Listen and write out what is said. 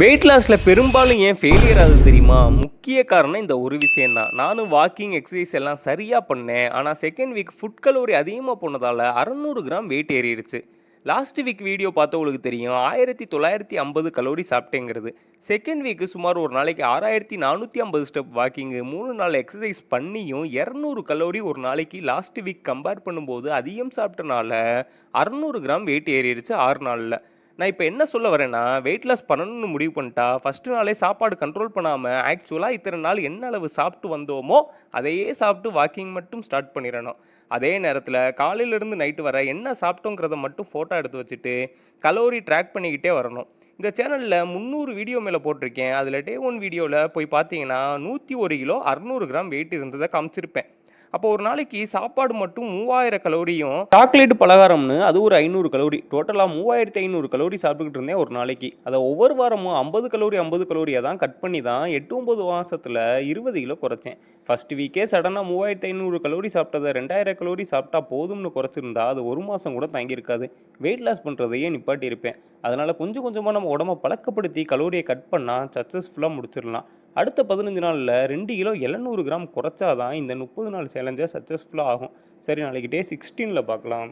Wait லாஸில் பெரும்பாலும் ஏன் failure ஆகுது தெரியுமா? முக்கிய காரணம் இந்த ஒரு விஷயந்தான். நானும் வாக்கிங், எக்ஸசைஸ் எல்லாம் சரியாக பண்ணேன். ஆனால் செகண்ட் வீக் ஃபுட் கலோரி அதிகமாக போனதால் 600 கிராம் வெயிட் ஏறிடுச்சு. லாஸ்ட் வீக் வீடியோ பார்த்தவங்களுக்கு தெரியும் 1950 கலோரி சாப்பிட்டேங்கிறது. செகண்ட் வீக்கு சுமார் ஒரு நாளைக்கு 6450 ஸ்டெப் வாக்கிங்கு 3 நாள் எக்ஸசைஸ் பண்ணியும் 200 கலோரி ஒரு நாளைக்கு லாஸ்ட் வீக் கம்பேர் பண்ணும்போது அதிகம் சாப்பிட்டனால 600 கிராம் வெயிட் ஏறிடுச்சு 6 நாளில். நான் இப்போ என்ன சொல்ல வரேன்னா, வெயிட் லாஸ் பண்ணணும்னு முடிவு பண்ணிட்டா, ஃபஸ்ட்டு நாளே சாப்பாடு கண்ட்ரோல் பண்ணாமல் ஆக்சுவலாக இத்தனை நாள் என்ன அளவு சாப்பிட்டு வந்தோமோ அதையே சாப்பிட்டு வாக்கிங் மட்டும் ஸ்டார்ட் பண்ணிடணும். அதே நேரத்தில் காலையிலேருந்து நைட்டு வர என்ன சாப்பிட்டோங்கிறத மட்டும் ஃபோட்டோ எடுத்து வச்சுட்டு கலோரி ட்ராக் பண்ணிக்கிட்டே வரணும். இந்த சேனலில் 300 வீடியோ மேலே போட்டிருக்கேன். அதில் டே 1 வீடியோவில் போய் பார்த்தீங்கன்னா 101 கிலோ 600 கிராம் வெயிட் இருந்ததை காமிச்சிருப்பேன். அப்போ ஒரு நாளைக்கு சாப்பாடு மட்டும் 3000 கலோரியும் சாக்லேட் பலகாரம்னு அது ஒரு 500 கலோரி, டோட்டலாக 3500 கலோரி சாப்பிட்டுக்கிட்டு இருந்தேன் ஒரு நாளைக்கு. அதை ஒவ்வொரு வாரமும் 50 கலோரியாக தான் கட் பண்ணி தான் 8-9 மாதத்தில் 20 கிலோ குறைச்சேன். ஃபர்ஸ்ட் வீக்கே சடனாக 3500 கலோரி சாப்பிட்டதை 2000 கலோரி சாப்பிட்டா போதும்னு குறைச்சிருந்தா அது ஒரு மாதம் கூட தாங்கியிருக்காது. Weight loss பண்ணுறதையே நிப்பாட்டியிருப்பேன். அதனால் கொஞ்சம் கொஞ்சமாக நம்ம உடம்பை பழக்கப்படுத்தி கலோரியை கட் பண்ணால் சக்ஸஸ்ஃபுல்லாக முடிச்சிடலாம். அடுத்த 15 நாளில் 2 கிலோ 700 கிராம் குறைச்சாதான் இந்த 30 நாள் சேலஞ்சை சக்ஸஸ்ஃபுல்லாக ஆகும். சரி, நாளைக்கு டே 16 பார்க்கலாம்.